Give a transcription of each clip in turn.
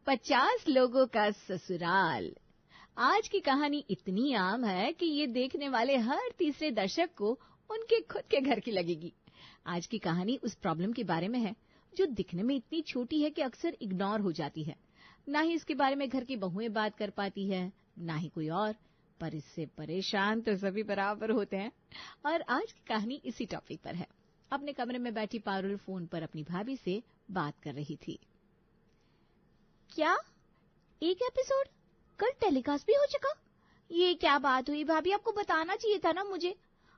50 लोगों का ससुराल। आज की कहानी इतनी आम है कि ये देखने वाले हर तीसरे दर्शक को उनके खुद के घर की लगेगी। आज की कहानी उस प्रॉब्लम के बारे में है जो दिखने में इतनी छोटी है कि अक्सर इग्नोर हो जाती है। ना ही इसके बारे में घर की बहुएं बात कर पाती है, ना ही कोई और, पर इससे परेशान तो सभी बराबर होते हैं। और आज की कहानी इसी टॉपिक पर है। अपने कमरे में बैठी पारुल फोन पर अपनी भाभी से बात कर रही थी। क्या एक एपिसोड कल टेलीकास्ट भी हो चुका? ये क्या बात हुई भाभी, आपको बताना चाहिए था ना मुझे।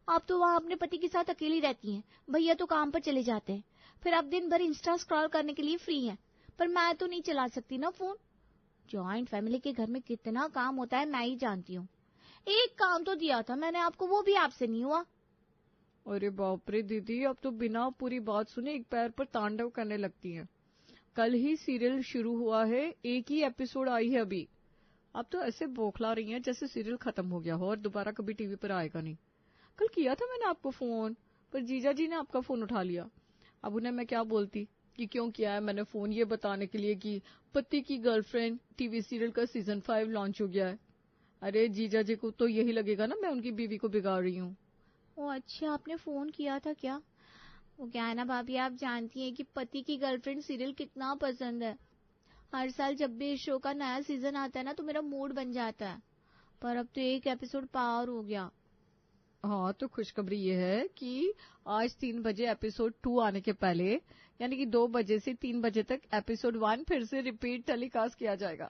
आप तो वहाँ अपने पति के साथ अकेली रहती हैं, भैया तो काम पर चले जाते हैं, फिर आप दिन भर इंस्टा स्क्रॉल करने के लिए फ्री हैं, पर मैं तो नहीं चला सकती ना फोन। जॉइंट फैमिली के घर में कितना काम होता है मैं ही जानती हूँ। एक काम तो दिया था मैंने आपको, वो भी आपसे नहीं हुआ। अरे बाप रे दीदी, अब तो बिना पूरी बात सुने एक पैर पर तांडव करने लगती हैं। कल ही सीरियल शुरू हुआ है, एक ही एपिसोड आई है अभी। अब तो ऐसे बौखला रही हैं जैसे सीरियल खत्म हो गया हो और दोबारा कभी टीवी पर आएगा नहीं। कल किया था मैंने आपको फोन, पर जीजा जी ने आपका फोन उठा लिया। अब उन्हें मैं क्या बोलती कि क्यों किया है मैंने फोन, ये बताने के लिए कि पति की गर्लफ्रेंड टीवी सीरियल का सीजन 5 लॉन्च हो गया है। अरे जीजा जी को तो यही लगेगा ना मैं उनकी बीवी को बिगाड़ रही हूँ। ओ अच्छा, आपने फोन किया था क्या? वो क्या है ना भाभी, आप जानती हैं कि पति की गर्लफ्रेंड सीरियल कितना पसंद है। हर साल जब भी इस शो का नया सीजन आता है ना तो मेरा मूड बन जाता है, पर अब तो एक एपिसोड पार हो गया। हाँ, तो खुशखबरी ये है कि आज 3 बजे एपिसोड 2 आने के पहले, यानी कि 2 बजे से 3 बजे तक एपिसोड 1 फिर से रिपीट टेलीकास्ट किया जाएगा।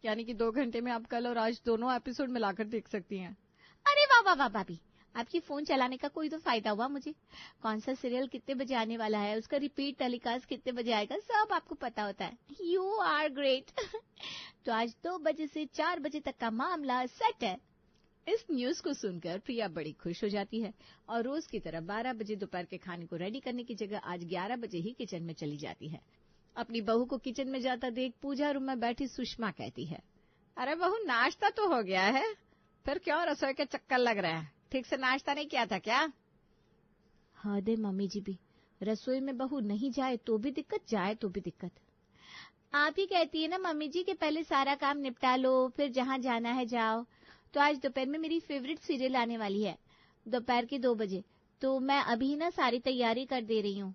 यानी कि 2 घंटे में आप कल और आज दोनों एपिसोड मिलाकर देख सकती हैं। अरे वाह वाह वाह भाभी, आपकी फोन चलाने का कोई तो फायदा हुआ मुझे। कौन सा सीरियल कितने बजे आने वाला है, उसका रिपीट टेलीकास्ट कितने बजे आएगा, सब आपको पता होता है। You are great. तो आज 2 बजे से 4 बजे तक का मामला सेट है। इस न्यूज को सुनकर प्रिया बड़ी खुश हो जाती है और रोज की तरह 12 बजे दोपहर के खाने को रेडी करने की जगह आज 11 बजे ही किचन में चली जाती है। अपनी बहू को किचन में जाता देख पूजा रूम में बैठी सुषमा कहती है, अरे बहू नाश्ता तो हो गया है, फिर क्यों रसोई के चक्कर लग रहे हैं? ठीक से नाश्ता नहीं किया था क्या? हाँ दे मम्मी जी भी, रसोई में बहू नहीं जाए तो भी दिक्कत, जाए तो भी दिक्कत। आप ही कहती है ना मम्मी जी कि पहले सारा काम निपटा लो फिर जहाँ जाना है जाओ। तो आज दोपहर में मेरी फेवरेट सीरियल आने वाली है, दोपहर के 2 बजे, तो मैं अभी ना सारी तैयारी कर दे रही हूँ।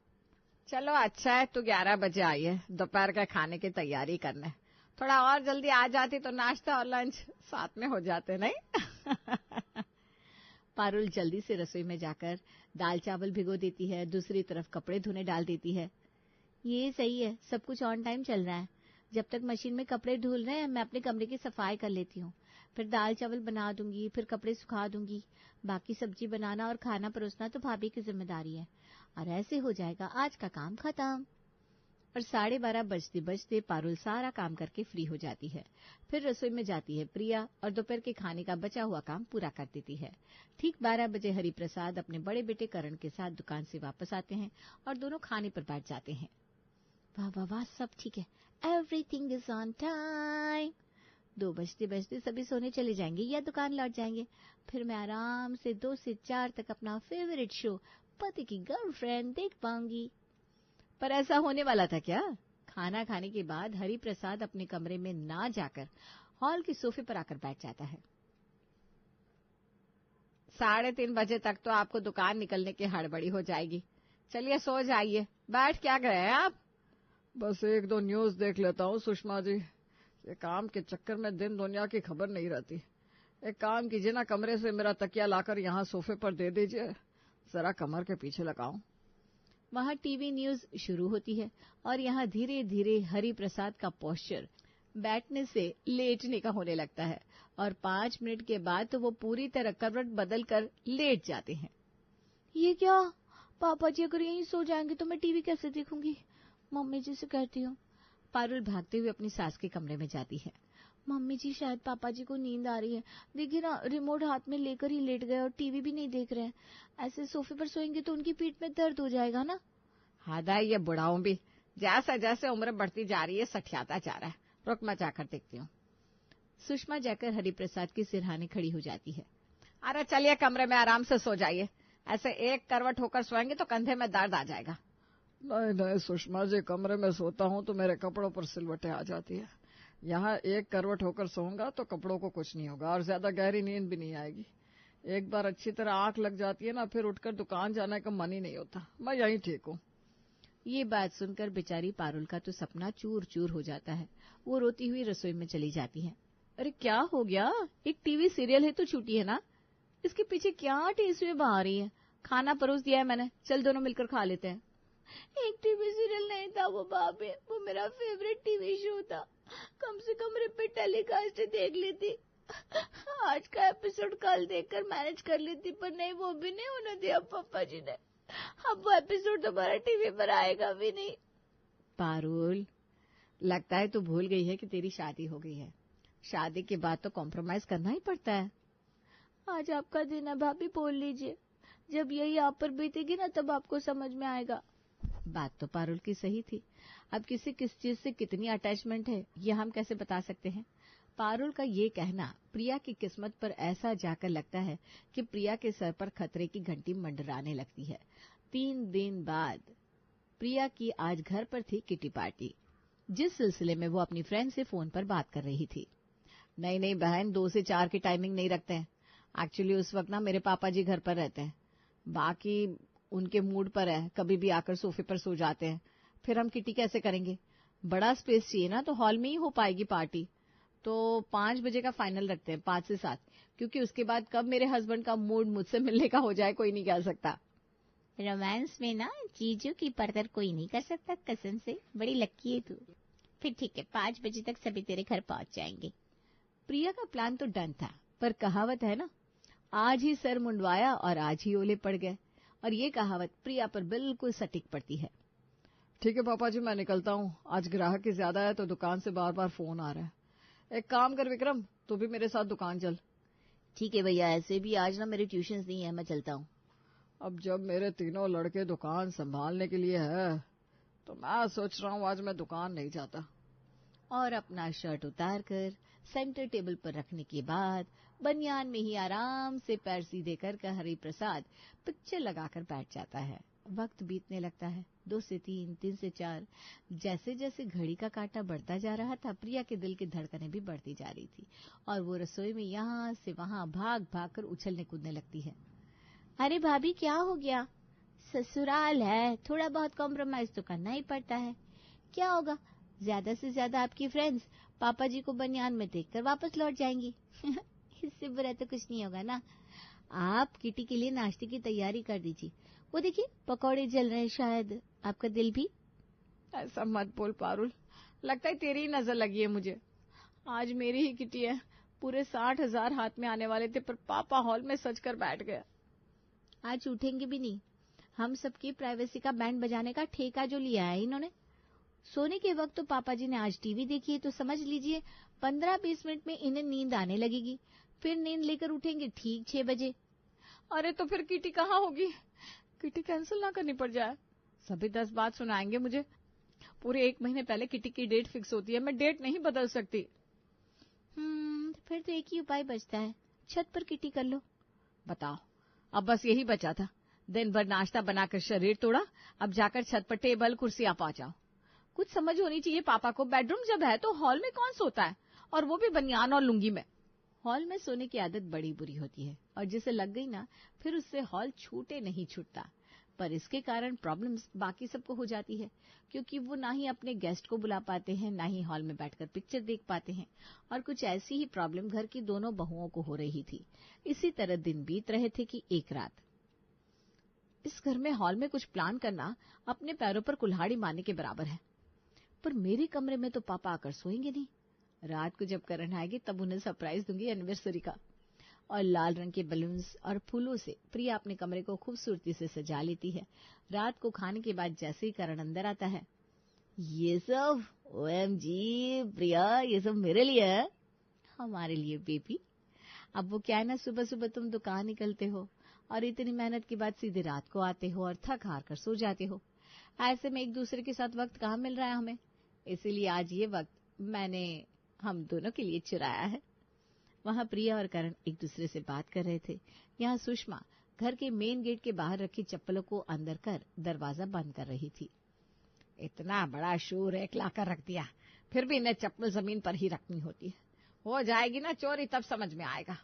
चलो अच्छा है, तू 11 बजे आई है दोपहर के खाने की तैयारी करने। थोड़ा और जल्दी आ जाती तो नाश्ता और लंच साथ में हो जाते नहीं। पारुल जल्दी से रसोई में जाकर दाल चावल भिगो देती है, दूसरी तरफ कपड़े धोने डाल देती है। ये सही है, सब कुछ ऑन टाइम चल रहा है। जब तक मशीन में कपड़े धुल रहे हैं मैं अपने कमरे की सफाई कर लेती हूँ, फिर दाल चावल बना दूंगी, फिर कपड़े सुखा दूंगी। बाकी सब्जी बनाना और खाना परोसना तो भाभी की जिम्मेदारी है, और ऐसे हो जाएगा आज का काम खत्म। और 12:30 बजते बजते पारुल सारा काम करके फ्री हो जाती है। फिर रसोई में जाती है प्रिया और दोपहर के खाने का बचा हुआ काम पूरा कर देती है। ठीक 12 बजे हरि प्रसाद अपने बड़े बेटे करण के साथ दुकान से वापस आते हैं और दोनों खाने पर बैठ जाते हैं। वाह वाह वाह, सब ठीक है, एवरीथिंग इज ऑन टाइम। 2 बजते बजते सभी सोने चले जाएंगे या दुकान लौट जाएंगे। फिर मैं आराम से 2 से 4 तक अपना फेवरेट शो पति की गर्लफ्रेंड देख पाऊंगी। पर ऐसा होने वाला था क्या? खाना खाने के बाद हरि प्रसाद अपने कमरे में ना जाकर हॉल के सोफे पर आकर बैठ जाता है। 3:30 बजे तक तो आपको दुकान निकलने की हड़बड़ी हो जाएगी। चलिए सो जाइए, बैठ क्या गए हैं आप? बस 1-2 न्यूज देख लेता हूँ सुषमा जी, ये काम के चक्कर में दिन दुनिया की खबर नहीं रहती। एक काम कीजिए ना, कमरे से मेरा तकिया लाकर यहाँ सोफे पर दे दीजिए, जरा कमर के पीछे लगाऊं। वहां टीवी न्यूज शुरू होती है और यहाँ धीरे धीरे हरि प्रसाद का पोस्चर बैठने से लेटने का होने लगता है और 5 मिनट के बाद तो वो पूरी तरह करवट बदल कर लेट जाते हैं। ये क्या, पापा जी अगर यहीं सो जाएंगे तो मैं टीवी कैसे देखूंगी? मम्मी जी से कहती हूँ। पारुल भागते हुए अपनी सास के कमरे में जाती है। मम्मी जी शायद पापा जी को नींद आ रही है, देखिए ना रिमोट हाथ में लेकर ही लेट गए और टीवी भी नहीं देख रहे हैं। ऐसे सोफे पर सोएंगे तो उनकी पीठ में दर्द हो जाएगा ना। हादा, ये बुढ़ाऊं भी जैसे जैसे उम्र बढ़ती जा रही है सठियाता जा रहा है। रुक, मैं जाकर देखती हूँ। सुषमा जाकर हरिप्रसाद की सिरहाने खड़ी हो जाती है। अरे चलिए कमरे में आराम से सो जाइए, ऐसे एक करवट होकर सोएंगे तो कंधे में दर्द आ जाएगा। नहीं नहीं सुषमा जी, कमरे में सोता हूँ तो मेरे कपड़ों पर सिलवटें आ जाती है, यहाँ एक करवट होकर सोऊंगा तो कपड़ों को कुछ नहीं होगा और ज्यादा गहरी नींद भी नहीं आएगी। एक बार अच्छी तरह आंख लग जाती है ना, फिर उठकर दुकान जाने का मन ही नहीं होता। मैं यहीं ठीक हूँ। ये बात सुनकर बेचारी पारुल का तो सपना चूर चूर हो जाता है। वो रोती हुई रसोई में चली जाती है। अरे क्या हो गया, एक टीवी सीरियल है तो छूटी है ना, इसके पीछे क्या टेस्ट बहा रही है। खाना परोस दिया है मैंने, चल दोनों मिलकर खा लेते हैं। एक टीवी सीरियल नहीं था वो बाबे, वो मेरा फेवरेट टीवी शो था। कम से कम रिपीट टेलीकास्ट देख लेती। आज का एपिसोड कल देखकर मैनेज कर लेती, पर नहीं, वो भी नहीं होने दिया पापा जी ने। अब वो एपिसोड दोबारा टीवी पर आएगा भी नहीं। पारुल, लगता है तू भूल गई है कि तेरी शादी हो गई है। शादी के बाद तो कॉम्प्रोमाइज करना ही पड़ता है। आज आपका दिन है भाभी, बोल लीजिए। जब यही आप पर बीतेगी ना तब आपको समझ में आएगा। बात तो पारुल की सही थी। अब किस चीज से कितनी अटैचमेंट है ये हम कैसे बता सकते हैं। पारुल का ये कहना प्रिया की किस्मत पर ऐसा जाकर लगता है कि प्रिया के सर पर खतरे की घंटी मंडराने लगती है। 3 दिन बाद प्रिया की आज घर पर थी किटी पार्टी, जिस सिलसिले में वो अपनी फ्रेंड से फोन पर बात कर रही थी। नहीं बहन, 2 से 4 की टाइमिंग नहीं रखते हैं। एक्चुअली उस वक्त ना मेरे पापा जी घर पर रहते हैं, बाकी उनके मूड पर है, कभी भी आकर सोफे पर सो जाते हैं। फिर हम किटी कैसे करेंगे, बड़ा स्पेस चाहिए ना, तो हॉल में ही हो पाएगी पार्टी। तो 5 बजे का फाइनल रखते हैं, 5 से 7, क्योंकि उसके बाद कब मेरे हस्बैंड का मूड मुझसे मिलने का हो जाए कोई नहीं कह सकता। रोमांस में ना चीजों की परतर कोई नहीं कर सकता, कसम से बड़ी लक्की है तू। फिर ठीक है, 5 बजे तक सभी तेरे घर पहुंच जाएंगे। प्रिया का प्लान तो डन था, पर कहावत है ना, आज ही सर मुंडवाया और आज ही ओले पड़ गए, और ये कहावत प्रिया पर बिल्कुल सटीक पड़ती है। ठीक है पापा जी, मैं निकलता हूँ। आज ग्राहक ही ज्यादा है तो दुकान से बार बार फोन आ रहा है। एक काम कर विक्रम, तू भी मेरे साथ दुकान चल। ठीक है भैया, ऐसे भी आज ना मेरे ट्यूशंस नहीं है, मैं चलता हूँ। अब जब मेरे तीनों लड़के दुकान संभालने के लिए है तो मैं सोच रहा हूँ आज मैं दुकान नहीं जाता। और अपना शर्ट उतारकर सेंटर टेबल पर रखने के बाद बनियान में ही आराम से पैर सीधे कर हरि प्रसाद पिक्चर लगाकर बैठ जाता है। वक्त बीतने लगता है, 2 से 3, 3 से 4। जैसे जैसे घड़ी का कांटा बढ़ता जा रहा था, प्रिया के दिल की धड़कनें भी बढ़ती जा रही थी और वो रसोई में यहाँ से वहाँ भाग भाग कर उछलने कूदने लगती है। अरे भाभी, क्या हो गया? ससुराल है, थोड़ा बहुत कॉम्प्रोमाइज तो करना ही पड़ता है। क्या होगा, ज्यादा से ज्यादा आपकी फ्रेंड्स पापा जी को बनियान में देखकर वापस लौट जाएंगी। इससे बुरा तो कुछ नहीं होगा ना। आप किटी के लिए नाश्ते की तैयारी कर दीजिए, वो देखिए पकौड़े जल रहे हैं, शायद आपका दिल भी। ऐसा मत बोल पारुल, लगता है तेरी ही नजर लगी है मुझे। आज मेरी ही किटी है, पूरे 60,000 हाथ में आने वाले थे, पर पापा हॉल में सज कर बैठ गया। आज उठेंगे भी नहीं। हम सबकी प्राइवेसी का बैंड बजाने का ठेका जो लिया है इन्होंने। सोने के वक्त तो पापा जी ने आज टीवी देखी है, तो समझ लीजिए 15-20 मिनट में इन्हें नींद आने लगेगी। फिर नींद लेकर उठेंगे ठीक 6 बजे। अरे तो फिर किटी कहाँ होगी? किटी कैंसिल ना करनी पड़ जाए। सभी 10 बात सुनाएंगे मुझे। पूरे 1 महीने पहले किटी की डेट फिक्स होती है, मैं डेट नहीं बदल सकती। फिर तो एक ही उपाय बचता है, छत पर किटी कर लो। बताओ, अब बस यही बचा था। दिन भर नाश्ता बनाकर शरीर तोड़ा, अब जाकर छत पर टेबल कुर्सियां पहुंचाओ। कुछ समझ होनी चाहिए पापा को। बेडरूम जब है तो हॉल में कौन सोता है, और वो भी बनियान और लुंगी में। हॉल में सोने की आदत बड़ी बुरी होती है, और जिसे लग गई ना, फिर उससे हॉल छूटे नहीं छूटता। पर इसके कारण प्रॉब्लम्स बाकी सबको हो जाती है, क्योंकि वो ना ही अपने गेस्ट को बुला पाते हैं, ना ही हॉल में बैठकर पिक्चर देख पाते हैं। और कुछ ऐसी ही प्रॉब्लम घर की दोनों बहुओं को हो रही थी। इसी तरह दिन बीत रहे थे कि एक रात, इस घर में हॉल में कुछ प्लान करना अपने पैरों पर कुल्हाड़ी मारने के बराबर है। पर मेरे कमरे में तो पापा आकर सोएंगे नहीं। रात को जब करण आएगी तब उन्हें सरप्राइज दूंगी एनिवर्सरी का। और लाल रंग के बलून्स और फूलों से प्रिया अपने कमरे को खूबसूरती से सजा लेती है। रात को खाने के बाद जैसे ही करण अंदर आता है, ये सब ओएमजी प्रिया, ये सब मेरे लिए है। हमारे लिए बेबी। अब वो क्या है ना, सुबह सुबह तुम दुकान निकलते हो और इतनी मेहनत के बाद सीधे रात को आते हो और थक हार कर सो जाते हो। ऐसे में एक दूसरे के साथ वक्त कहाँ मिल रहा है हमें, इसीलिए आज ये वक्त मैंने हम दोनों के लिए चुराया है। वहां प्रिया और करण एक दूसरे से बात कर रहे थे। यहाँ सुषमा घर के मेन गेट के बाहर रखी चप्पलों को अंदर कर दरवाजा बंद कर रही थी। इतना बड़ा शू रैक लाकर रख दिया, फिर भी इन्हें चप्पल जमीन पर ही रखनी होती है। हो जाएगी ना चोरी तब समझ में आएगा।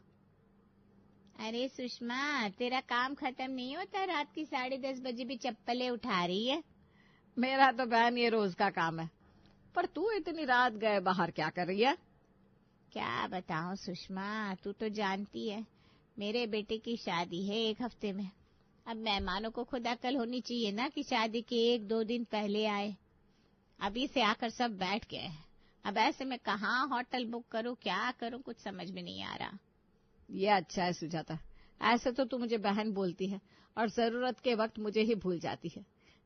अरे सुषमा, तेरा काम खत्म नहीं होता, रात की 10:30 बजे भी चप्पलें उठा रही है। मेरा तो बहन ये रोज का काम है, पर तू इतनी रात गए बाहर क्या कर रही है? क्या बताऊं सुषमा, तू तो जानती है मेरे बेटे की शादी है 1 हफ्ते में। अब मेहमानों को खुद अकल होनी चाहिए ना कि शादी के 1-2 दिन पहले आए। अभी से आकर सब बैठ गए हैं। अब ऐसे में कहाँ होटल बुक करूं, क्या करूं, कुछ समझ में नहीं आ रहा। ये अच्छा है सुजाता, ऐसे तो तू मुझे बहन बोलती है और जरूरत के वक्त मुझे ही भूल जाती है।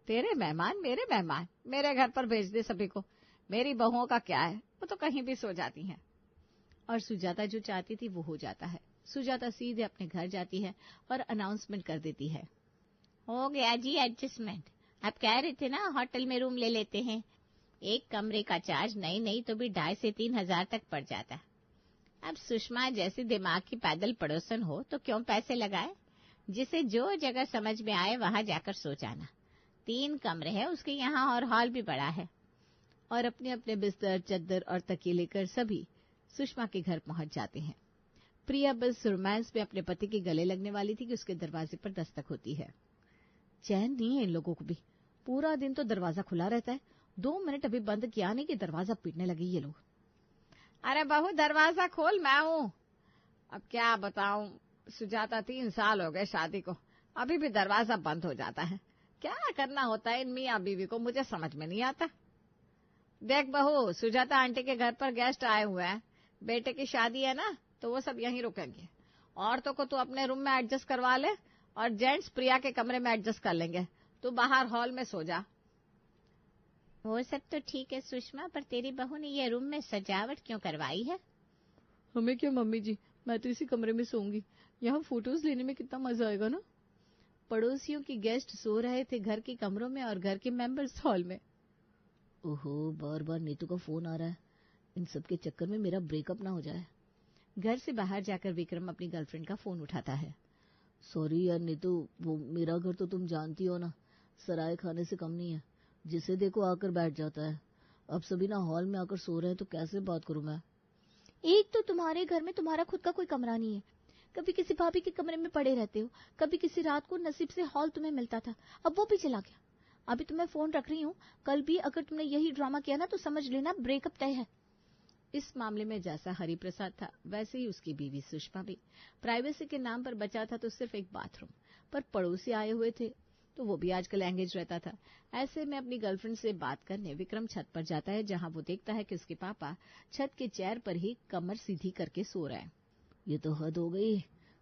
तेरे मेहमान मेरे घर पर भेज दे सभी को। मेरी बहुओं का क्या है, वो तो कहीं भी सो जाती हैं। और सुजाता जो चाहती थी वो हो जाता है। सुजाता सीधे अपने घर जाती है और अनाउंसमेंट कर देती है, हो गया जी एडजस्टमेंट। आप कह रहे थे ना होटल में रूम ले लेते हैं। 1 कमरे का चार्ज नहीं तो भी 2,500 से 3,000 तक पड़ जाता है। अब सुषमा जैसी दिमाग की पैदल पड़ोसन हो तो क्यों पैसे लगाए। जिसे जो जगह समझ में आए वहां जाकर सो जाना। 3 कमरे हैं उसके यहाँ और हॉल भी बड़ा है। और अपने अपने बिस्तर, चद्दर और तकिए लेकर सभी सुषमा के घर पहुंच जाते हैं। प्रिया बस रोमांस में अपने पति के गले लगने वाली थी कि उसके दरवाजे पर दस्तक होती है। चैन नहीं है इन लोगों को भी, पूरा दिन तो दरवाजा खुला रहता है, 2 मिनट अभी बंद किया नहीं कि दरवाजा पीटने लगे ये लोग। अरे बहू दरवाजा खोल, मैं हूँ। अब क्या बताऊं सुजाता, 3 साल हो गए शादी को, अभी भी दरवाजा बंद हो जाता है। क्या करना होता है इन मियाँ बीवी को, मुझे समझ में नहीं आता। देख बहू, सुजाता आंटी के घर पर गेस्ट आए हुए हैं, बेटे की शादी है ना तो वो सब यहीं रुकेंगे। औरतों को तू अपने रूम में एडजस्ट करवा ले और जेंट्स प्रिया के कमरे में एडजस्ट कर लेंगे। तू बाहर हॉल में सो जा। वो सब तो ठीक है सुषमा, पर तेरी बहू ने ये रूम में सजावट क्यों करवाई है? हमें क्या मम्मी जी, मैं तो इसी कमरे में सोऊंगी, यहाँ फोटोज लेने में कितना मजा आएगा ना। पड़ोसियों की गेस्ट सो रहे थे घर के कमरों में और घर के मेंबर्स हॉल में। ओहो, बार बार नीतू का फोन आ रहा है, इन सब के चक्कर में मेरा ब्रेकअप ना हो जाए। घर से बाहर जाकर विक्रम अपनी गर्लफ्रेंड का फोन उठाता है। सॉरी यार नीतू, वो मेरा घर तो तुम जानती हो ना, सराय खाने से कम नहीं है, जिसे देखो आकर बैठ जाता है। अब सभी ना हॉल में आकर सो रहे हैं तो कैसे बात करूं मैं। एक तो तुम्हारे घर में तुम्हारा खुद का कोई कमरा नहीं है, कभी किसी भाभी के कमरे में पड़े रहते हो, कभी किसी रात को नसीब से हॉल तुम्हें मिलता था, अब वो भी चला गया। अभी तो मैं फोन रख रही हूँ, कल भी अगर तुमने यही ड्रामा किया ना तो समझ लेना ब्रेकअप तय है। इस मामले में जैसा हरिप्रसाद था वैसे ही उसकी बीवी सुषमा भी। प्राइवेसी के नाम पर बचा था तो सिर्फ एक बाथरूम, पर पड़ोसी आए हुए थे तो वो भी आजकल एंगेज रहता था। ऐसे में अपनी गर्लफ्रेंड से बात करने विक्रम छत पर जाता है, जहां वो देखता है कि उसके पापा छत के चेयर पर ही कमर सीधी करके सो रहे हैं। ये तो हद हो गई,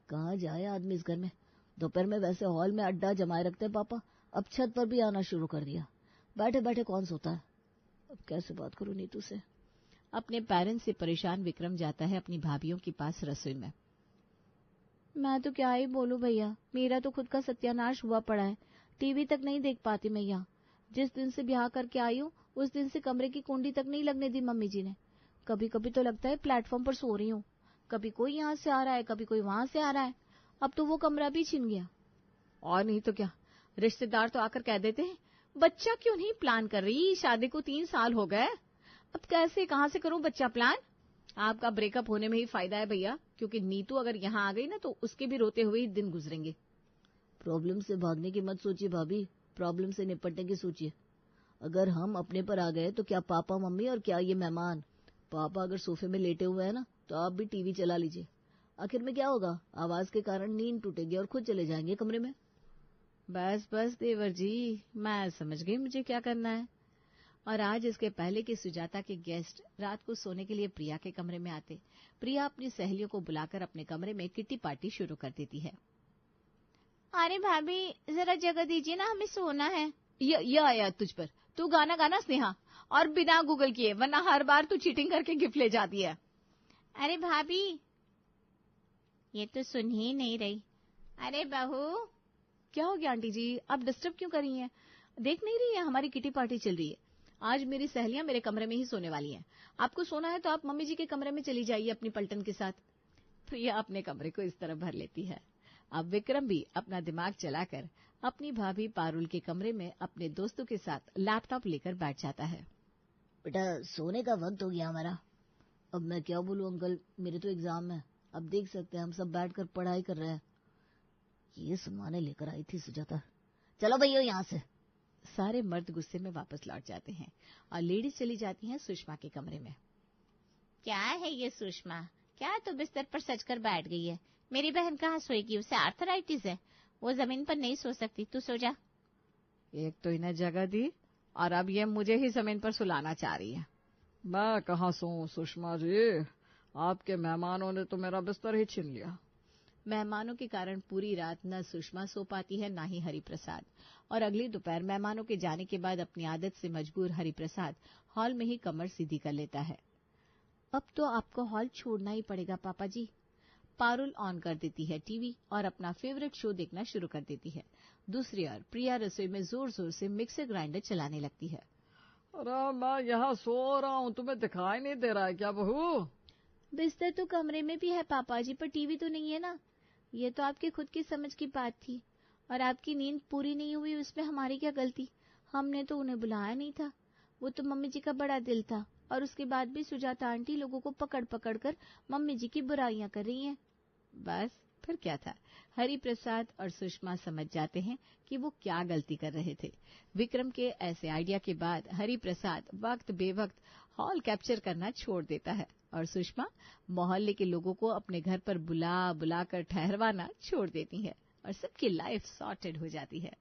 कहाँ जाए आदमी इस घर में। दोपहर में वैसे हॉल में अड्डा जमाए रखते हैं पापा, अब छत पर भी आना शुरू कर दिया। बैठे बैठे कौन सोता है। अब कैसे बात करूं नीतू से। अपने पेरेंट्स से परेशान विक्रम जाता है अपनी भाभीयों के पास रसोई में। मैं तो क्या ही बोलूं भैया, मेरा तो खुद का सत्यानाश हुआ पड़ा है, टीवी तक नहीं देख पाती मैं यहाँ। जिस दिन से ब्याह करके आई हूँ उस दिन से कमरे की कुंडी तक नहीं लगने दी मम्मी जी ने। कभी कभी तो लगता है प्लेटफॉर्म पर सो रही हूँ, कभी कोई यहाँ से आ रहा है कभी कोई वहां से आ रहा है। अब तो वो कमरा भी छिन गया। और नहीं तो क्या, रिश्तेदार तो आकर कह देते हैं बच्चा क्यों नहीं प्लान कर रही, शादी को 3 साल हो गए, अब कैसे कहाँ से करूं बच्चा प्लान। आपका ब्रेकअप होने में ही फायदा है भैया, क्योंकि नीतू अगर यहाँ आ गई ना तो उसके भी रोते हुए ही दिन गुजरेंगे। प्रॉब्लम से भागने की मत सोचिए भाभी, प्रॉब्लम से निपटने की सोचिए। अगर हम अपने पर आ गए तो क्या पापा मम्मी और क्या ये मेहमान। पापा अगर सोफे में लेटे हुए हैं ना तो आप भी टीवी चला लीजिए, आखिर में क्या होगा, आवाज के कारण नींद टूटेगी और खुद चले जाएंगे कमरे में। बस बस देवर जी, मैं समझ गई मुझे क्या करना है। और आज इसके पहले कि सुजाता के गेस्ट रात को सोने के लिए प्रिया के कमरे में आते, प्रिया अपनी सहेलियों को बुलाकर अपने कमरे में किट्टी पार्टी शुरू कर देती है। अरे भाभी जरा जगह दीजिए ना, हमें सोना है। ये आया तुझ पर, तू गाना गाना स्नेहा, और बिना गूगल किए, वरना हर बार तू चीटिंग करके गिफ्ट ले जाती है। अरे भाभी ये तो सुन ही नहीं रही। अरे बहू। क्या हो गया आंटी जी, आप डिस्टर्ब क्यों कर रही हैं? देख नहीं रही है हमारी किटी पार्टी चल रही है। आज मेरी सहेलियां मेरे कमरे में ही सोने वाली हैं। आपको सोना है तो आप मम्मी जी के कमरे में चली जाइए अपनी पलटन के साथ। प्रिया अपने कमरे को इस तरह भर लेती है। अब विक्रम भी अपना दिमाग चलाकर अपनी भाभी पारुल के कमरे में अपने दोस्तों के साथ लैपटॉप लेकर बैठ जाता है। बेटा सोने का वक्त हो गया हमारा। अब मैं क्या बोलूं अंकल, मेरे तो एग्जाम है, अब देख सकते हैं हम सब बैठकर पढ़ाई कर रहे हैं। ये सुनवाने लेकर आई थी सुजाता, चलो भैया यहाँ से। सारे मर्द गुस्से में वापस लौट जाते हैं और लेडीज चली जाती हैं सुषमा के कमरे में। क्या है ये सुषमा, क्या तो बिस्तर पर सजकर बैठ गई है? मेरी बहन कहाँ सोएगी, उसे आर्थराइटिस है, वो जमीन पर नहीं सो सकती, तू सो जा। एक तो इन्हें जगह दी और अब ये मुझे ही जमीन पर सुलाना चाह रही है। मैं कहाँ सोऊं सुषमा जी, आपके मेहमानों ने तो मेरा बिस्तर ही छीन लिया। मेहमानों के कारण पूरी रात न सुषमा सो पाती है, न ही हरिप्रसाद, और अगली दोपहर मेहमानों के जाने के बाद अपनी आदत से मजबूर हरिप्रसाद हॉल में ही कमर सीधी कर लेता है। अब तो आपको हॉल छोड़ना ही पड़ेगा पापा जी। पारुल ऑन कर देती है टीवी और अपना फेवरेट शो देखना शुरू कर देती है। दूसरी ओर प्रिया रसोई में जोर जोर से मिक्सर ग्राइंडर चलाने लगती है। अरे मैं यहाँ सो रहा हूँ, तुम्हें दिखाई नहीं दे रहा है क्या बहू? बिस्तर तो कमरे में भी है पापा जी, पर टीवी तो नहीं है ना। ये तो आपके खुद की समझ की बात थी, और आपकी नींद पूरी नहीं हुई उसमें हमारी क्या गलती? हमने तो उन्हें बुलाया नहीं था, वो तो मम्मी जी का बड़ा दिल था, और उसके बाद भी सुजाता आंटी लोगों को पकड़ पकड़ कर मम्मी जी की बुराइयां कर रही हैं। बस फिर क्या था, हरिप्रसाद और सुषमा समझ जाते हैं कि वो क्या गलती कर रहे थे। विक्रम के ऐसे आइडिया के बाद हरिप्रसाद वक्त बेवक्त हॉल कैप्चर करना छोड़ देता है और सुषमा मोहल्ले के लोगों को अपने घर पर बुला बुला कर ठहरवाना छोड़ देती है और सबकी लाइफ सॉर्टेड हो जाती है।